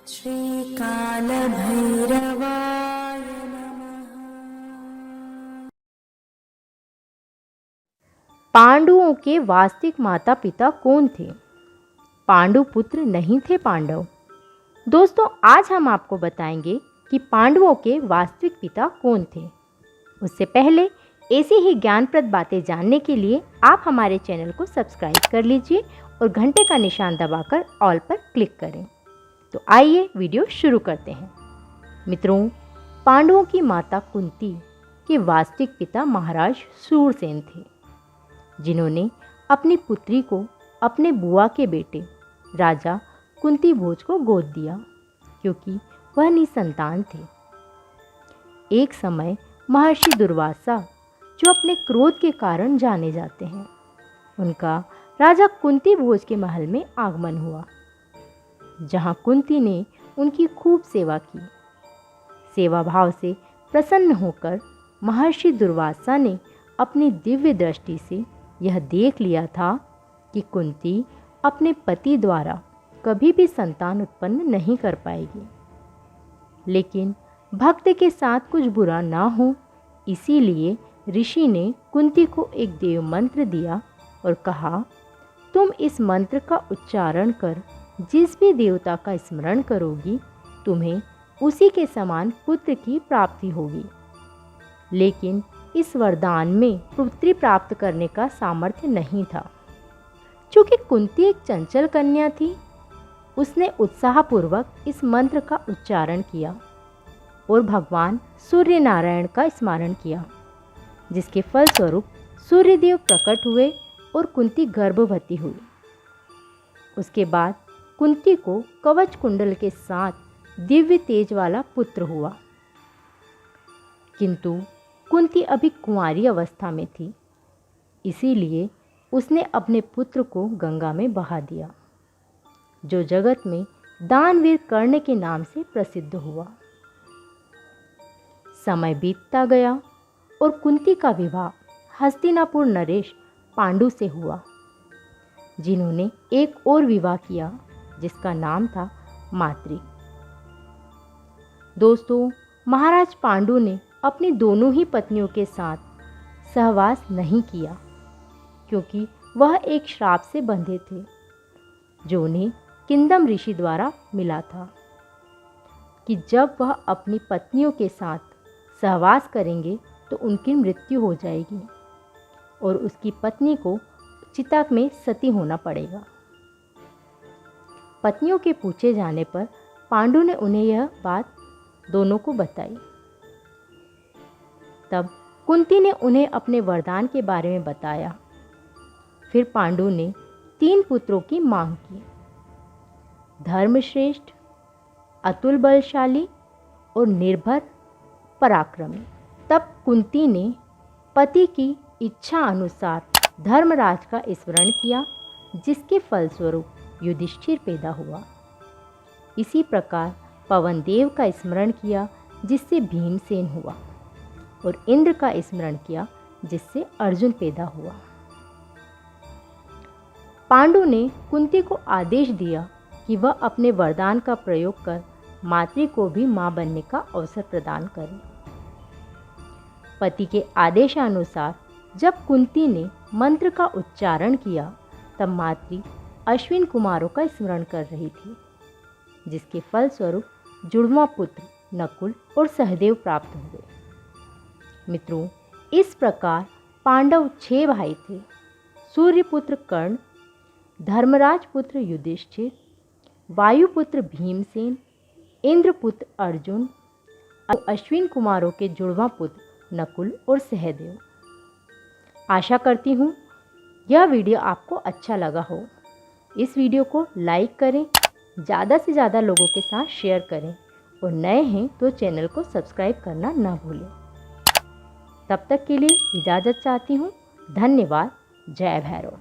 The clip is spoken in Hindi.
श्रीकालभैरवाय नमः। पांडवों के वास्तविक माता पिता कौन थे? पांडु पुत्र नहीं थे पांडव। दोस्तों, आज हम आपको बताएंगे कि पांडवों के वास्तविक पिता कौन थे। उससे पहले ऐसी ही ज्ञानप्रद बातें जानने के लिए आप हमारे चैनल को सब्सक्राइब कर लीजिए और घंटे का निशान दबाकर ऑल पर क्लिक करें। तो आइए वीडियो शुरू करते हैं। मित्रों, पांडवों की माता कुंती के वास्तविक पिता महाराज शूरसेन थे, जिन्होंने अपनी पुत्री को अपने बुआ के बेटे राजा कुंती भोज को गोद दिया, क्योंकि वह निसंतान थे। एक समय महर्षि दुर्वासा, जो अपने क्रोध के कारण जाने जाते हैं, उनका राजा कुंती भोज के महल में आगमन हुआ, जहां कुंती ने उनकी खूब सेवा की। सेवा भाव से प्रसन्न होकर महर्षि दुर्वासा ने अपनी दिव्य दृष्टि से यह देख लिया था कि कुंती अपने पति द्वारा कभी भी संतान उत्पन्न नहीं कर पाएगी। लेकिन भक्त के साथ कुछ बुरा ना हो, इसीलिए ऋषि ने कुंती को एक देव मंत्र दिया और कहा, तुम इस मंत्र का उच्चारण कर जिस भी देवता का स्मरण करोगी, तुम्हें उसी के समान पुत्र की प्राप्ति होगी। लेकिन इस वरदान में पुत्री प्राप्त करने का सामर्थ्य नहीं था। चूँकि कुंती एक चंचल कन्या थी, उसने उत्साहपूर्वक इस मंत्र का उच्चारण किया और भगवान सूर्य नारायण का स्मरण किया, जिसके फलस्वरूप सूर्यदेव प्रकट हुए और कुंती गर्भवती हुई। उसके बाद कुंती को कवच कुंडल के साथ दिव्य तेज वाला पुत्र हुआ। किंतु कुंती अभी कुंवारी अवस्था में थी, इसीलिए उसने अपने पुत्र को गंगा में बहा दिया, जो जगत में दानवीर कर्ण के नाम से प्रसिद्ध हुआ। समय बीतता गया और कुंती का विवाह हस्तिनापुर नरेश पांडु से हुआ, जिन्होंने एक और विवाह किया, जिसका नाम था माद्री। दोस्तों, महाराज पांडु ने अपनी दोनों ही पत्नियों के साथ सहवास नहीं किया, क्योंकि वह एक श्राप से बंधे थे, जो उन्हें किंदम ऋषि द्वारा मिला था कि जब वह अपनी पत्नियों के साथ सहवास करेंगे तो उनकी मृत्यु हो जाएगी और उसकी पत्नी को चिता में सती होना पड़ेगा। पत्नियों के पूछे जाने पर पांडु ने उन्हें यह बात दोनों को बताई। तब कुंती ने उन्हें अपने वरदान के बारे में बताया। फिर पांडु ने 3 पुत्रों की मांग की, धर्मश्रेष्ठ, अतुल बलशाली और निर्भर पराक्रमी। तब कुंती ने पति की इच्छा अनुसार धर्मराज का स्मरण किया, जिसके फलस्वरूप युधिष्ठिर पैदा हुआ। इसी प्रकार पवन देव का स्मरण किया, जिससे भीमसेन हुआ, और इंद्र का स्मरण किया, जिससे अर्जुन पैदा हुआ। पांडु ने कुंती को आदेश दिया कि वह अपने वरदान का प्रयोग कर माद्री को भी मां बनने का अवसर प्रदान करे। पति के आदेशानुसार जब कुंती ने मंत्र का उच्चारण किया, तब माद्री अश्विन कुमारों का स्मरण कर रही थी, जिसके फलस्वरूप जुड़वा पुत्र नकुल और सहदेव प्राप्त हुए। मित्रों, इस प्रकार पांडव 6 भाई थे। सूर्यपुत्र कर्ण, धर्मराज पुत्र युधिष्ठिर, वायुपुत्र भीमसेन, इंद्रपुत्र अर्जुन और अश्विन कुमारों के जुड़वा पुत्र नकुल और सहदेव। आशा करती हूँ यह वीडियो आपको अच्छा लगा हो। इस वीडियो को लाइक करें, ज़्यादा से ज़्यादा लोगों के साथ शेयर करें और नए हैं तो चैनल को सब्सक्राइब करना ना भूलें। तब तक के लिए इजाज़त चाहती हूँ। धन्यवाद। जय भैरव।